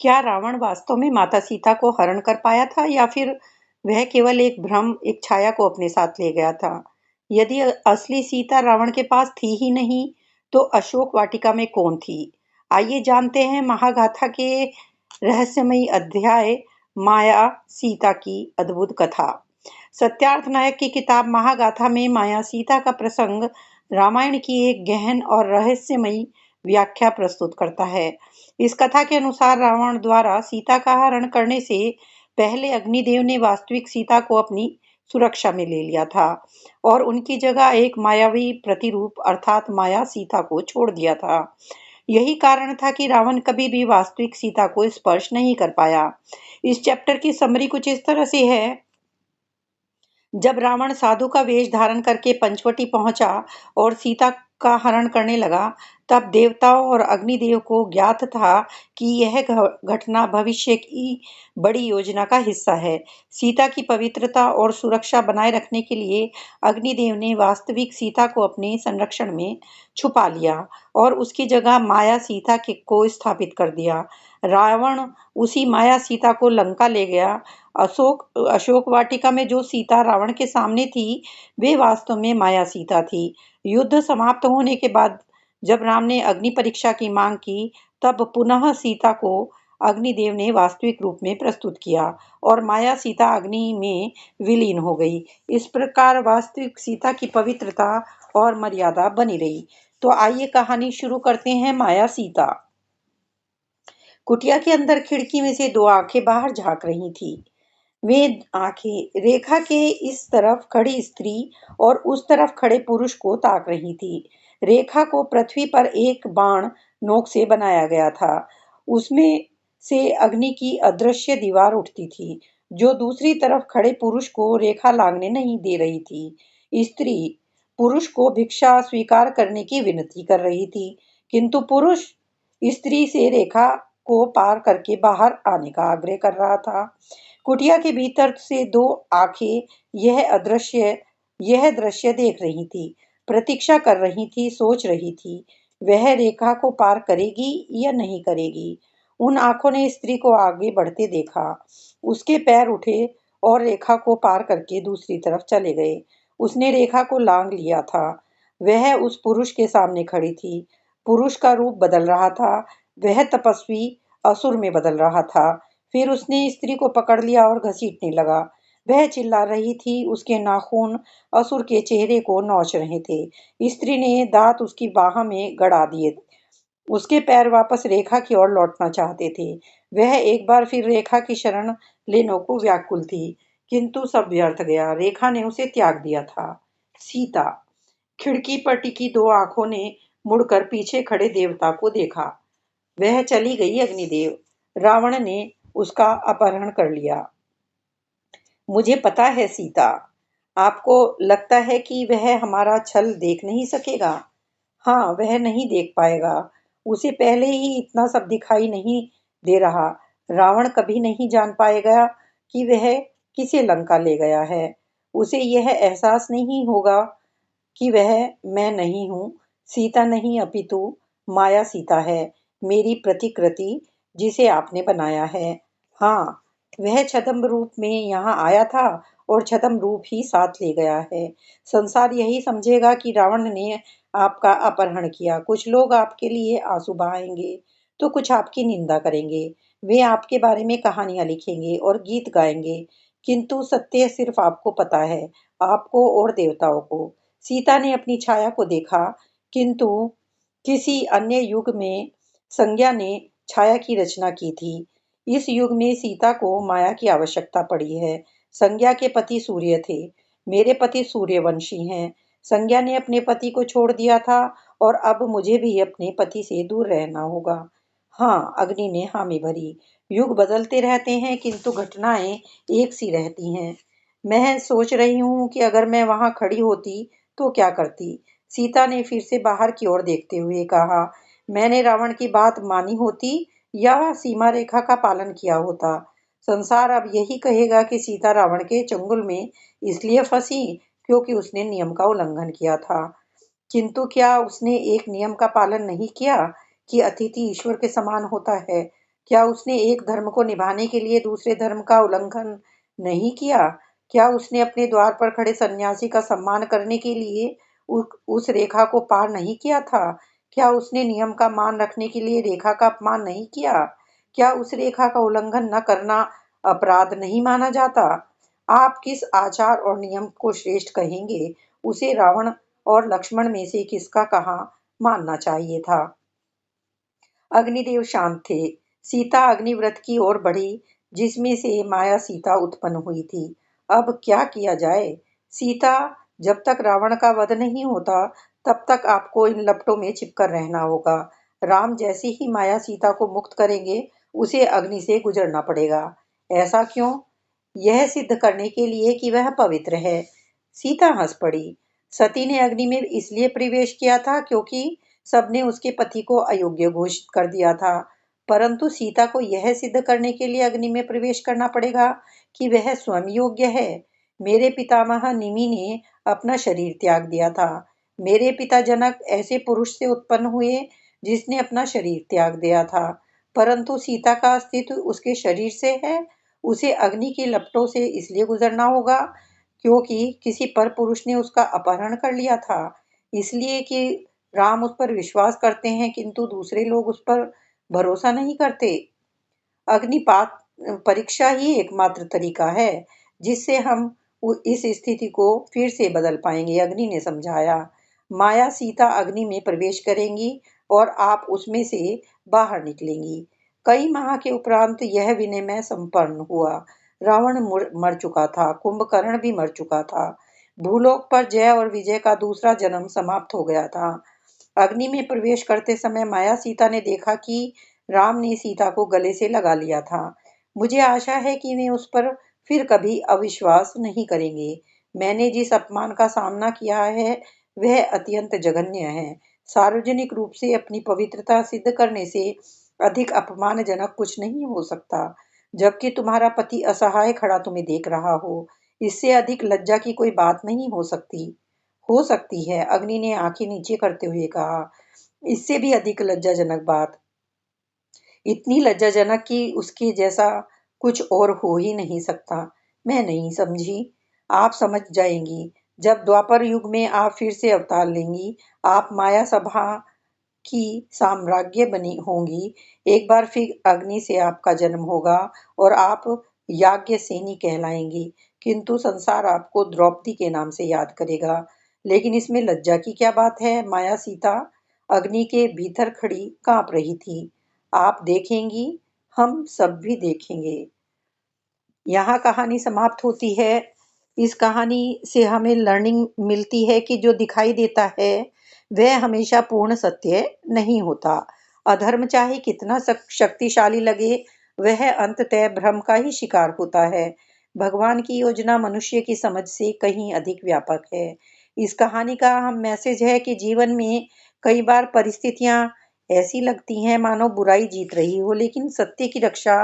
क्या रावण वास्तव में माता सीता को हरण कर पाया था या फिर वह केवल एक भ्रम, एक छाया को अपने साथ ले गया था? यदि असली सीता रावण के पास थी ही नहीं, तो अशोक वाटिका में कौन थी? आइए जानते हैं महागाथा के रहस्यमयी अध्याय माया सीता की अद्भुत कथा। सत्यार्थ नायक की किताब महागाथा में माया सीता का प्रसंग रामायण की एक गहन और रहस्यमयी व्याख्या प्रस्तुत करता है। इस कथा के अनुसार रावण द्वारा सीता का हरण करने से पहले अग्निदेव ने वास्तविक सीता को अपनी सुरक्षा में ले लिया था और उनकी जगह एक मायावी प्रतिरूप अर्थात माया सीता को छोड़ दिया था। यही कारण था कि रावण कभी भी वास्तविक सीता को स्पर्श नहीं कर पाया। इस चैप्टर की समरी कुछ इस तरह से है। जब रावण साधु का वेश धारण करके पंचवटी पहुंचा और सीता का हरण करने लगा, तब देवताओं और अग्निदेव को ज्ञात था कि यह घटना भविष्य की बड़ी योजना का हिस्सा है। सीता की पवित्रता और सुरक्षा बनाए रखने के लिए अग्निदेव ने वास्तविक सीता को अपने संरक्षण में छुपा लिया और उसकी जगह माया सीता को स्थापित कर दिया। रावण उसी माया सीता को लंका ले गया। अशोक वाटिका में जो सीता रावण के सामने थी, वे वास्तव में माया सीता थी। युद्ध समाप्त होने के बाद जब राम ने अग्नि परीक्षा की मांग की, तब पुनः सीता को अग्निदेव ने वास्तविक रूप में प्रस्तुत किया और माया सीता अग्नि में विलीन हो गई। इस प्रकार वास्तविक सीता की पवित्रता और मर्यादा बनी रही। तो आइए कहानी शुरू करते हैं। माया सीता। कुटिया के अंदर खिड़की में से दो आंखें बाहर झांक रही थी। वे आंखें रेखा के इस तरफ खड़ी स्त्री और उस तरफ खड़े पुरुष को ताक रही थी। रेखा को पृथ्वी पर एक बाण नोक से बनाया गया था। उसमें से अग्नि की अदृश्य दीवार उठती थी, जो दूसरी तरफ खड़े पुरुष को रेखा लांघने नहीं दे रही थी। स्त्री पुरुष को भिक्षा स्वीकार करने की विनती कर रही थी, किंतु पुरुष स्त्री से रेखा को पार करके बाहर आने का आग्रह कर रहा था। कुटिया के भीतर से दो आंखें यह दृश्य देख रही थी, प्रतीक्षा कर रही थी, सोच रही थी वह रेखा को पार करेगी या नहीं करेगी। उन आंखों ने स्त्री को आगे बढ़ते देखा। उसके पैर उठे और रेखा को पार करके दूसरी तरफ चले गए। उसने रेखा को लांघ लिया था। वह उस पुरुष के सामने खड़ी थी। पुरुष का रूप बदल रहा था। वह तपस्वी असुर में बदल रहा था। फिर उसने स्त्री को पकड़ लिया और घसीटने लगा। वह चिल्ला रही थी। उसके नाखून असुर के चेहरे को नोच रहे थे। स्त्री ने दांत उसकी बाह में गड़ा दिए। उसके पैर वापस रेखा की ओर लौटना चाहते थे। वह एक बार फिर रेखा की शरण लेने को व्याकुल थी, किंतु सब व्यर्थ गया। रेखा ने उसे त्याग दिया था। सीता। खिड़की पर टिकी दो आंखों ने मुड़कर पीछे खड़े देवता को देखा। वह चली गई अग्निदेव। रावण ने उसका अपहरण कर लिया। मुझे पता है सीता, आपको लगता है कि वह हमारा छल देख नहीं सकेगा। हाँ, वह नहीं देख पाएगा। उसे पहले ही इतना सब दिखाई नहीं दे रहा। रावण कभी नहीं जान पाएगा कि वह किसे लंका ले गया है। उसे यह एहसास नहीं होगा कि वह मैं नहीं हूँ, सीता नहीं अपितु माया सीता है, मेरी प्रतिकृति जिसे आपने बनाया है। हाँ, वह छद्म रूप में यहाँ आया था और छद्म रूप ही साथ ले गया है। संसार यही समझेगा कि रावण ने आपका अपहरण किया। कुछ लोग आपके लिए आंसू बहाएंगे, तो कुछ आपकी निंदा करेंगे। वे आपके बारे में कहानियां लिखेंगे और गीत गाएंगे, किंतु सत्य सिर्फ आपको पता है, आपको और देवताओं को। सीता ने अपनी छाया को देखा, किंतु किसी अन्य युग में संज्ञा ने छाया की रचना की थी। इस युग में सीता को माया की आवश्यकता पड़ी है। संज्ञा के पति सूर्य थे। मेरे पति सूर्यवंशी हैं। संज्ञा ने अपने पति को छोड़ दिया था और अब मुझे भी अपने पति से दूर रहना होगा। हाँ, अग्नि ने हामी भरी। युग बदलते रहते हैं, किंतु घटनाएं एक सी रहती हैं। मैं सोच रही हूँ कि अगर मैं वहां खड़ी होती तो क्या करती। सीता ने फिर से बाहर की ओर देखते हुए कहा, मैंने रावण की बात मानी होती या सीमा रेखा का पालन किया होता। संसार अब यही कहेगा कि सीता रावण के चंगुल में इसलिए फंसी क्योंकि उसने नियम का उल्लंघन किया था। किंतु क्या उसने एक नियम का पालन नहीं किया कि अतिथि ईश्वर के समान होता है? क्या उसने एक धर्म को निभाने के लिए दूसरे धर्म का उल्लंघन नहीं किया? क्या उसने अपने द्वार पर खड़े सन्यासी का सम्मान करने के लिए उस रेखा को पार नहीं किया था? क्या उसने नियम का मान रखने के लिए रेखा का अपमान नहीं किया? क्या उस रेखा का उल्लंघन न करना अपराध नहीं माना जाता? आप किस आचार और नियम को श्रेष्ठ कहेंगे? उसे रावण और लक्ष्मण में से किसका कहा मानना चाहिए था? अग्निदेव शांत थे। सीता अग्निव्रत की ओर बढ़ी, जिसमें से माया सीता उत्पन्न हुई थी। अब क्या किया जाए? सीता, जब तक रावण का वध नहीं होता, तब तक आपको इन लपटों में चिपकर रहना होगा। राम जैसे ही माया सीता को मुक्त करेंगे, उसे अग्नि से गुजरना पड़ेगा। ऐसा क्यों? यह सिद्ध करने के लिए कि वह पवित्र है। सीता हंस पड़ी। सती ने अग्नि में इसलिए प्रवेश किया था क्योंकि सबने उसके पति को अयोग्य घोषित कर दिया था। परंतु सीता को यह सिद्ध करने के लिए अग्नि में प्रवेश करना पड़ेगा कि वह स्वयं योग्य है। मेरे पितामह निमि ने अपना शरीर त्याग दिया था। मेरे पिता जनक ऐसे पुरुष से उत्पन्न हुए जिसने अपना शरीर त्याग दिया था। परंतु सीता का अस्तित्व उसके शरीर से है। उसे अग्नि की लपटों से इसलिए गुजरना होगा क्योंकि किसी पर पुरुष ने उसका अपहरण कर लिया था। इसलिए कि राम उस पर विश्वास करते हैं किंतु दूसरे लोग उस पर भरोसा नहीं करते। अग्निपात परीक्षा ही एकमात्र तरीका है जिससे हम इस स्थिति को फिर से बदल पाएंगे। अग्नि ने समझाया। माया सीता अग्नि में प्रवेश करेंगी और आप उसमें से बाहर निकलेंगी। कई माह के उपरांत यह विनिमय संपन्न हुआ। रावण मर चुका था, कुंभकर्ण भी मर चुका था। भूलोक पर जय और विजय का दूसरा जन्म समाप्त हो गया था। अग्नि में प्रवेश करते समय माया सीता ने देखा कि राम ने सीता को गले से लगा लिया था। मुझे आशा है कि वे उस पर फिर कभी अविश्वास नहीं करेंगे। मैंने जिस अपमान का सामना किया है वह अत्यंत जघन्य है। सार्वजनिक रूप से अपनी पवित्रता सिद्ध करने से अधिक अपमानजनक कुछ नहीं हो सकता, जबकि तुम्हारा पति असहाय खड़ा तुम्हें देख रहा हो। इससे अधिक लज्जा की कोई बात नहीं हो सकती है। अग्नि ने आंखें नीचे करते हुए कहा। इससे भी अधिक लज्जाजनक बात, इतनी लज्जाजनक कि उसके जैसा कुछ और हो ही नहीं सकता। मैं नहीं समझी। आप समझ जाएंगी जब द्वापर युग में आप फिर से अवतार लेंगी। आप माया सभा की साम्राज्य बनी होंगी। एक बार फिर अग्नि से आपका जन्म होगा और आप याज्ञसेनी कहलाएंगी। किंतु संसार आपको द्रौपदी के नाम से याद करेगा। लेकिन इसमें लज्जा की क्या बात है? माया सीता अग्नि के भीतर खड़ी कांप रही थी। आप देखेंगी, हम सब भी देखेंगे। यहाँ कहानी समाप्त होती है। इस कहानी से हमें लर्निंग मिलती है कि जो दिखाई देता है वह हमेशा पूर्ण सत्य नहीं होता। अधर्म चाहे कितना शक्तिशाली लगे, वह अंततः भ्रम का ही शिकार होता है। भगवान की योजना मनुष्य की समझ से कहीं अधिक व्यापक है। इस कहानी का हम मैसेज है कि जीवन में कई बार परिस्थितियां ऐसी लगती हैं मानो बुराई जीत रही हो, लेकिन सत्य की रक्षा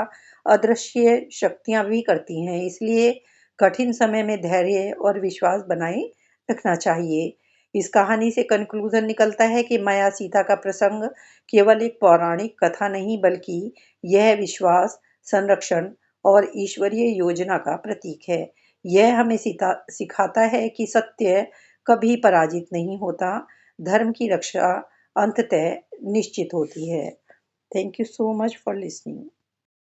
अदृश्य शक्तियां भी करती हैं। इसलिए कठिन समय में धैर्य और विश्वास बनाए रखना चाहिए। इस कहानी से कंक्लूजन निकलता है कि माया सीता का प्रसंग केवल एक पौराणिक कथा नहीं, बल्कि यह विश्वास, संरक्षण और ईश्वरीय योजना का प्रतीक है। यह हमें सिखाता है कि सत्य कभी पराजित नहीं होता। धर्म की रक्षा अंततः निश्चित होती है। Thank you so much for listening.